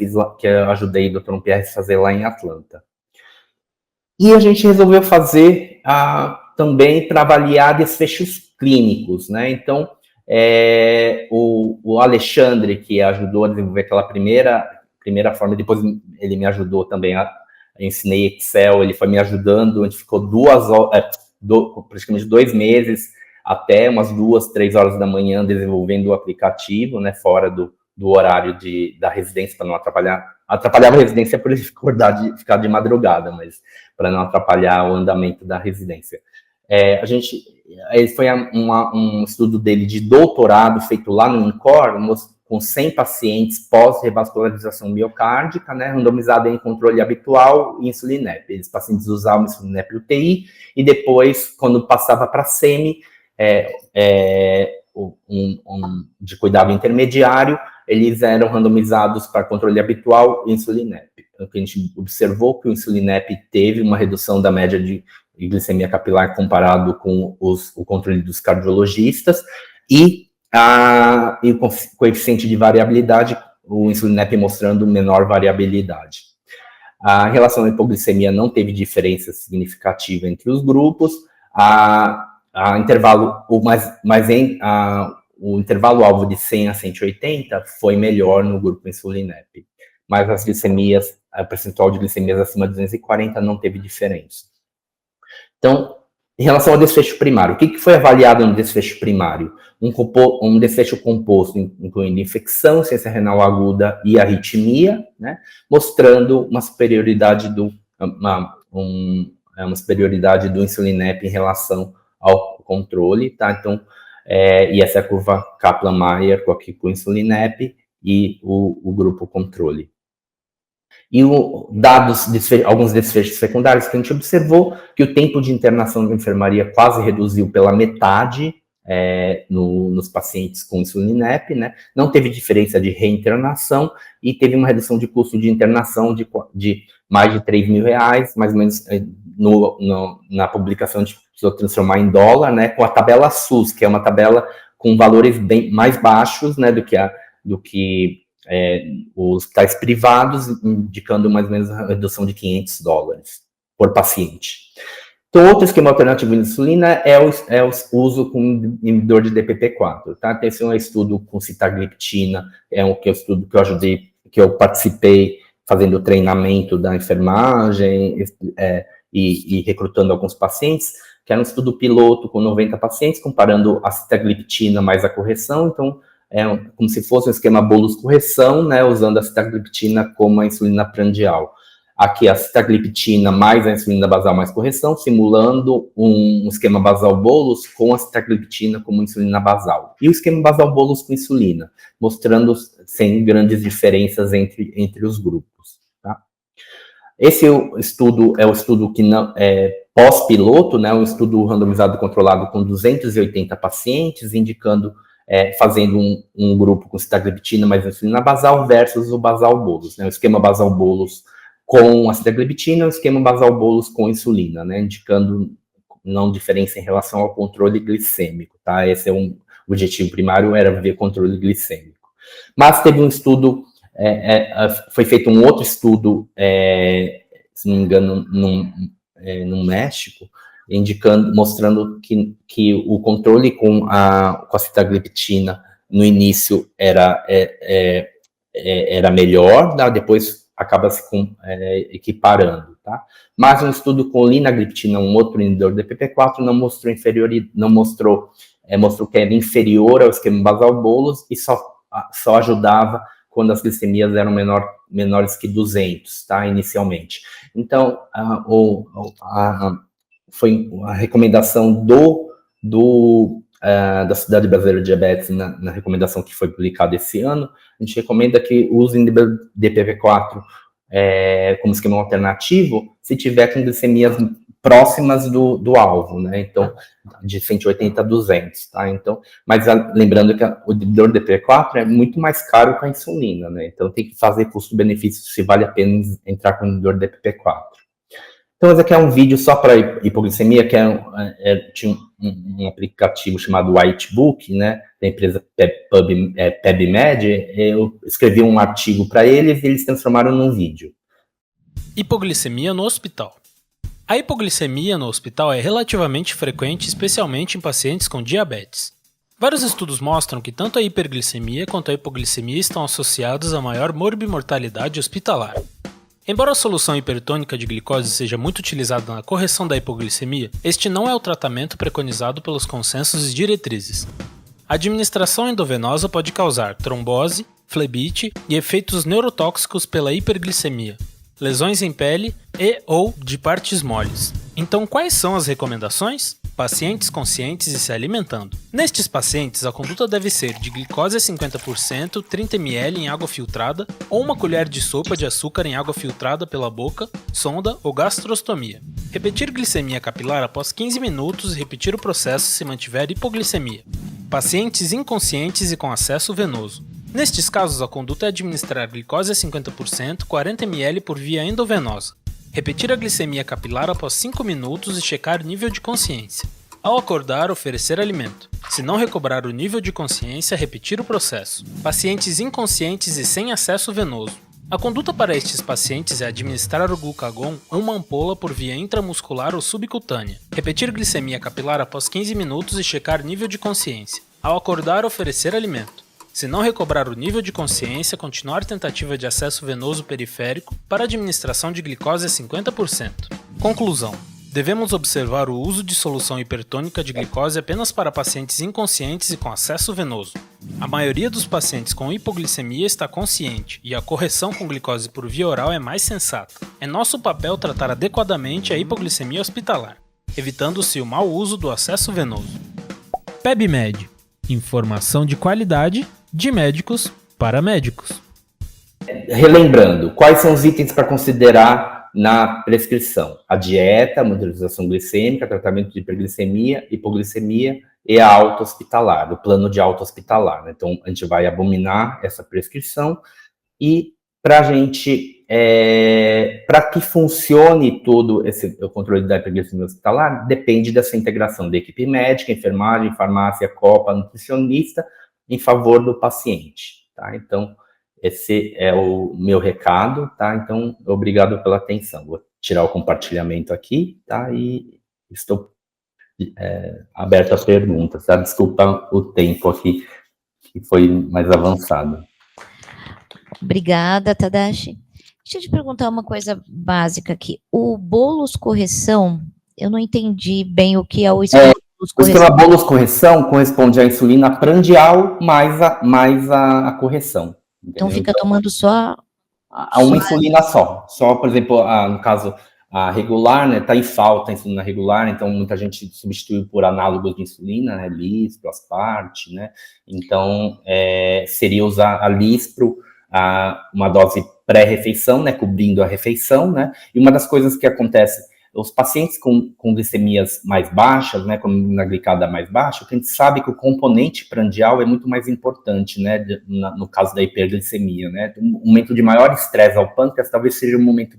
ajudei o Dr. Pierre a fazer lá em Atlanta. E a gente resolveu fazer também para avaliar desfechos clínicos, né? Então, o Alexandre, que ajudou a desenvolver aquela primeira forma, depois ele me ajudou também, ensinei Excel, ele foi me ajudando, a gente ficou praticamente 2 meses, até umas 2, 3 horas da manhã desenvolvendo o aplicativo, né, fora do horário da residência, para não atrapalhava a residência por ele ficar de madrugada, mas para não atrapalhar o andamento da residência. Foi um estudo dele de doutorado feito lá no INCOR, com 100 pacientes pós-revascularização miocárdica, né, randomizado em controle habitual e insulinep. Esses pacientes usavam insulinep UTI e depois, quando passava para SEMI, de cuidado intermediário, eles eram randomizados para controle habitual e insulinep. Então, a gente observou que o insulinep teve uma redução da média de glicemia capilar comparado com o controle dos cardiologistas, e o coeficiente de variabilidade, o insulinep mostrando menor variabilidade. A relação à hipoglicemia não teve diferença significativa entre os grupos. O intervalo alvo de 100 a 180 foi melhor no grupo insulinep, mas as glicemias, a percentual de glicemias acima de 240 não teve diferença. Então, em relação ao desfecho primário, o que foi avaliado no desfecho primário? Um desfecho composto, incluindo infecção, insuficiência renal aguda e arritmia, né, mostrando uma superioridade do insulinep em relação ao controle, tá? Então, e essa é a curva Kaplan-Meier com insulinep e o grupo controle. E alguns desfechos secundários que a gente observou, que o tempo de internação de enfermaria quase reduziu pela metade nos pacientes com insulinep, né? Não teve diferença de reinternação e teve uma redução de custo de internação de mais de R$3.000, mais ou menos na publicação de precisou transformar em dólar, né? Com a tabela SUS, que é uma tabela com valores bem mais baixos, né? Do que os hospitais privados, indicando mais ou menos a redução de $500 por paciente. Então, outro esquema alternativo de insulina é o uso com inibidor de DPP-4, tá? Esse é um estudo com sitagliptina, estudo que eu participei fazendo treinamento da enfermagem e recrutando alguns pacientes, que era um estudo piloto com 90 pacientes, comparando a sitagliptina mais a correção. Então, como se fosse um esquema bolus-correção, né, usando a sitagliptina como a insulina prandial. Aqui a sitagliptina mais a insulina basal mais correção, simulando um esquema basal-bolus com a sitagliptina como insulina basal. E o esquema basal-bolus com insulina, mostrando sem grandes diferenças entre os grupos. Tá? Esse estudo é o estudo que não pós-piloto, né, um estudo randomizado controlado com 280 pacientes, indicando fazendo um grupo com sitagliptina mais insulina basal versus o basal-bolus, né, o esquema basal-bolus com a sitagliptina, o esquema basal-bolus com insulina, né, indicando não diferença em relação ao controle glicêmico, tá? Esse é o objetivo primário, era ver controle glicêmico. Mas teve um estudo, foi feito um outro estudo, se não me engano, no México, mostrando que o controle com a sitagliptina no início era melhor, tá? Depois acaba se equiparando, tá? Mas um estudo com linagliptina, um outro inibidor do DPP-4, mostrou que era inferior ao esquema basal-bolus e só ajudava quando as glicemias eram menores que 200, tá? Inicialmente. Então, foi a recomendação da Sociedade Brasileira de Diabetes, na recomendação que foi publicada esse ano, a gente recomenda que use DPP-4 como esquema alternativo se tiver com glicemias próximas do alvo, né? Então, de 180 a 200, tá? Então, mas lembrando que o inibidor DPP-4 é muito mais caro que a insulina, né? Então, tem que fazer custo-benefício se vale a pena entrar com o inibidor DPP-4. Então, esse aqui é um vídeo só para hipoglicemia, que tinha um aplicativo chamado Whitebook, né, da empresa PebMed. Eu escrevi um artigo para eles e eles transformaram num vídeo. Hipoglicemia no hospital. A hipoglicemia no hospital é relativamente frequente, especialmente em pacientes com diabetes. Vários estudos mostram que tanto a hiperglicemia quanto a hipoglicemia estão associados a maior morbimortalidade hospitalar. Embora a solução hipertônica de glicose seja muito utilizada na correção da hipoglicemia, este não é o tratamento preconizado pelos consensos e diretrizes. A administração endovenosa pode causar trombose, flebite e efeitos neurotóxicos pela hiperglicemia, lesões em pele e ou de partes moles. Então, quais são as recomendações? Pacientes conscientes e se alimentando. Nestes pacientes, a conduta deve ser de glicose a 50%, 30 ml em água filtrada ou uma colher de sopa de açúcar em água filtrada pela boca, sonda ou gastrostomia. Repetir glicemia capilar após 15 minutos e repetir o processo se mantiver hipoglicemia. Pacientes inconscientes e com acesso venoso. Nestes casos, a conduta é administrar glicose a 50%, 40 ml por via endovenosa. Repetir a glicemia capilar após 5 minutos e checar nível de consciência. Ao acordar, oferecer alimento. Se não recobrar o nível de consciência, repetir o processo. Pacientes inconscientes e sem acesso venoso. A conduta para estes pacientes é administrar o glucagon uma ampola por via intramuscular ou subcutânea. Repetir glicemia capilar após 15 minutos e checar nível de consciência. Ao acordar, oferecer alimento. Se não recobrar o nível de consciência, continuar tentativa de acesso venoso periférico para administração de glicose a 50%. Conclusão. Devemos observar o uso de solução hipertônica de glicose apenas para pacientes inconscientes e com acesso venoso. A maioria dos pacientes com hipoglicemia está consciente e a correção com glicose por via oral é mais sensata. É nosso papel tratar adequadamente a hipoglicemia hospitalar, evitando-se o mau uso do acesso venoso. PebMed. Informação de qualidade de médicos para médicos. Relembrando, quais são os itens para considerar na prescrição? A dieta, a monitorização glicêmica, tratamento de hiperglicemia, hipoglicemia e a alta hospitalar, o plano de alta hospitalar, né? Então, a gente vai abominar essa prescrição e para a gente, para que funcione todo o controle da hiperglicemia hospitalar, depende dessa integração da equipe médica, enfermagem, farmácia, copa, nutricionista, em favor do paciente, tá? Então, esse é o meu recado, tá? Então, obrigado pela atenção. Vou tirar o compartilhamento aqui, tá? E estou aberto a perguntas, tá? Desculpa o tempo aqui, que foi mais avançado. Obrigada, Tadashi. Deixa eu te perguntar uma coisa básica aqui. O bolos correção, eu não entendi bem o que é o esquema bolos correção. O esquema bolos correção corresponde à insulina prandial mais a correção. Entendeu? Então fica tomando só uma insulina só, por exemplo, no caso a regular, né, tá em falta a insulina regular, então muita gente substitui por análogos de insulina, né, Lispro, Aspart, né, então seria usar a Lispro, uma dose pré-refeição, né, cobrindo a refeição, né, e uma das coisas que acontece, os pacientes com glicemias mais baixas, né, com na glicada mais baixa, a gente sabe que o componente prandial é muito mais importante, né, no caso da hiperglicemia, né, um momento de maior estresse ao pâncreas talvez seja um momento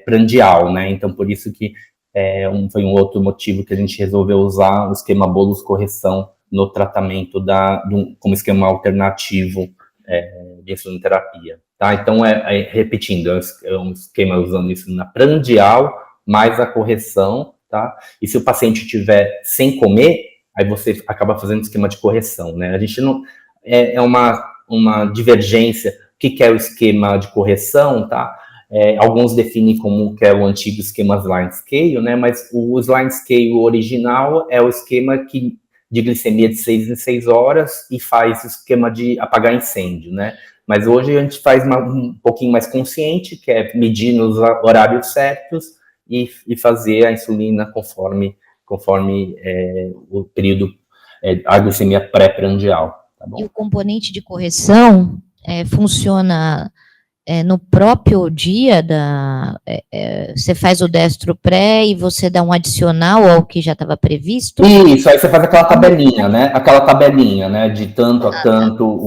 prandial, né, então por isso que foi um outro motivo que a gente resolveu usar o esquema bolos correção no tratamento como esquema alternativo de insulinoterapia, tá? Então, repetindo, é um esquema usando insulina prandial mais a correção, tá? E se o paciente estiver sem comer, aí você acaba fazendo esquema de correção, né? A gente não... É uma divergência. O que é o esquema de correção, tá? Alguns definem como que é o antigo esquema Slide Scale, né? Mas o Slide Scale original é o esquema de glicemia de 6 em 6 horas e faz o esquema de apagar incêndio, né? Mas hoje a gente faz um pouquinho mais consciente, que é medir nos horários certos e fazer a insulina conforme o período, a glicemia pré-prandial, tá bom? E o componente de correção funciona no próprio dia você faz o destro pré e você dá um adicional ao que já estava previsto? Isso, aí você faz aquela tabelinha, né, de tanto a tanto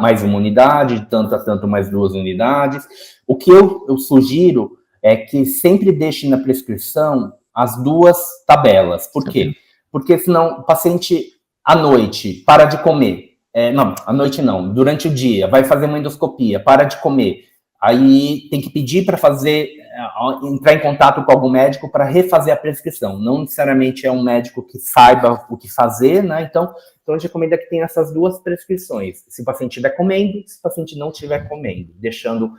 mais uma unidade, de tanto a tanto mais 2 unidades. O que eu sugiro é que sempre deixe na prescrição as 2 tabelas. Por quê? Porque senão o paciente, à noite, para de comer. Não, à noite não, durante o dia, vai fazer uma endoscopia, para de comer. Aí tem que pedir para entrar em contato com algum médico para refazer a prescrição. Não necessariamente é um médico que saiba o que fazer, né? Então a gente recomenda que tenha essas 2 prescrições. Se o paciente estiver comendo, se o paciente não estiver comendo. Deixando,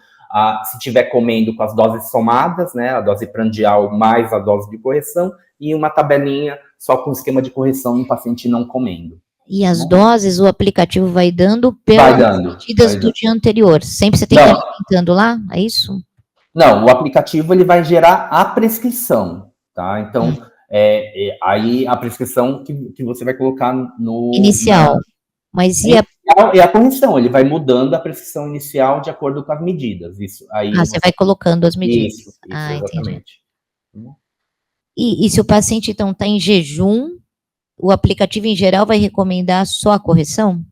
se estiver comendo com as doses somadas, né? A dose prandial mais a dose de correção e uma tabelinha só com esquema de correção no paciente não comendo. E as doses o aplicativo vai dando Vai pelas dando. medidas do dia anterior. Sempre você tem que ir alimentando lá, é isso? Não, o aplicativo ele vai gerar a prescrição, tá? Então, aí a prescrição que você vai colocar no... Inicial. Mas e a... É a correção, ele vai mudando a prescrição inicial de acordo com as medidas. Isso, aí você vai colocando as medidas. Isso, exatamente. Entendi. E se o paciente, então, está em jejum, o aplicativo, em geral, vai recomendar só a correção?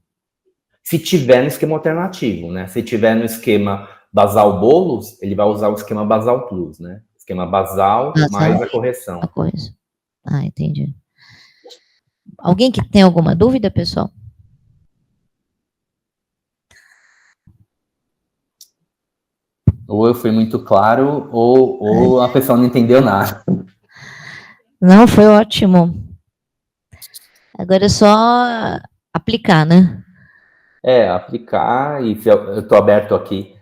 Se tiver no esquema alternativo, né? Se tiver no esquema basal bolos, ele vai usar o esquema basal plus, né? Esquema basal mais a correção. A correção. Entendi. Alguém que tem alguma dúvida, pessoal? Ou eu fui muito claro, ou a pessoa não entendeu nada. Não, foi ótimo. Agora é só aplicar, né? Aplicar, e eu estou aberto aqui,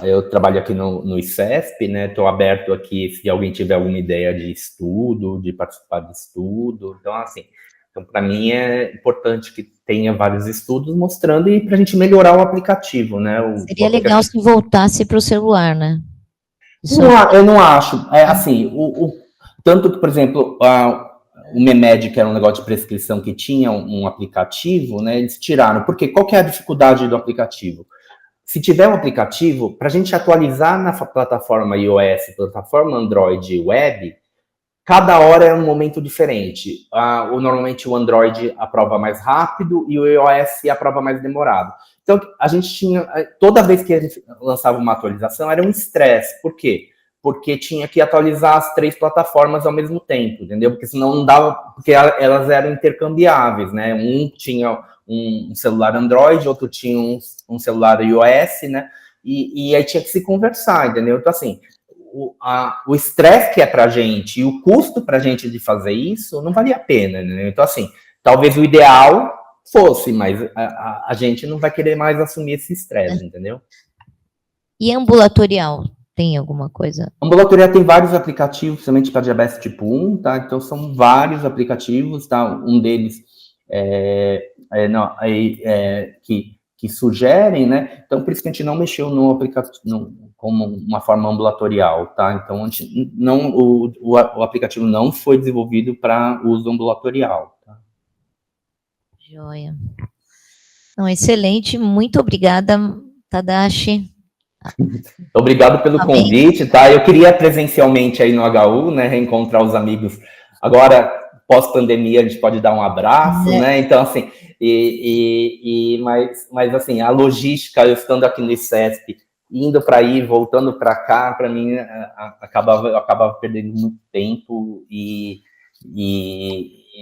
eu trabalho aqui no ICESP, né? Estou aberto aqui se alguém tiver alguma ideia de estudo, de participar de estudo. Então, assim, para mim é importante que tenha vários estudos mostrando e para a gente melhorar o aplicativo, né? Seria legal se voltasse para o celular, né? Eu não acho. Assim, tanto que, por exemplo, o Memed, que era um negócio de prescrição que tinha um aplicativo, né? Eles tiraram. Porque qual que é a dificuldade do aplicativo? Se tiver um aplicativo, para a gente atualizar na plataforma iOS, plataforma Android e web, cada hora é um momento diferente. Normalmente o Android aprova mais rápido e o iOS aprova mais demorado. Então, a gente tinha... Toda vez que a gente lançava uma atualização, era um estresse. Por quê? Porque tinha que atualizar as 3 plataformas ao mesmo tempo, entendeu? Porque senão não dava... Porque elas eram intercambiáveis, né? Um tinha um celular Android, outro tinha um celular iOS, né? E aí tinha que se conversar, entendeu? Então, assim... O estresse que é pra gente e o custo pra gente de fazer isso não valia a pena, né? Então, assim, talvez o ideal fosse, mas a gente não vai querer mais assumir esse estresse, entendeu? E ambulatorial, tem alguma coisa? Ambulatorial tem vários aplicativos, principalmente para diabetes tipo 1, tá? Então, são vários aplicativos, tá? Um deles que sugerem, né? Então, por isso que a gente não mexeu no aplicativo como uma forma ambulatorial, tá? Então, a gente o aplicativo não foi desenvolvido para uso ambulatorial, tá? Joia. Não, excelente, muito obrigada, Tadashi. Obrigado pelo convite, tá? Eu queria presencialmente aí no HU, né? Reencontrar os amigos. Agora, pós-pandemia, a gente pode dar um abraço, né? Então, assim, mas assim, a logística, eu estando aqui no ICESP, indo para aí, voltando para cá, para mim, eu acabava perdendo muito tempo e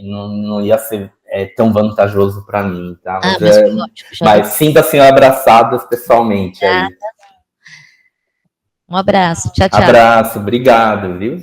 não ia ser tão vantajoso para mim, tá? Mas sinta-se abraçadas pessoalmente aí. Um abraço, tchau, tchau. Abraço, obrigado, viu?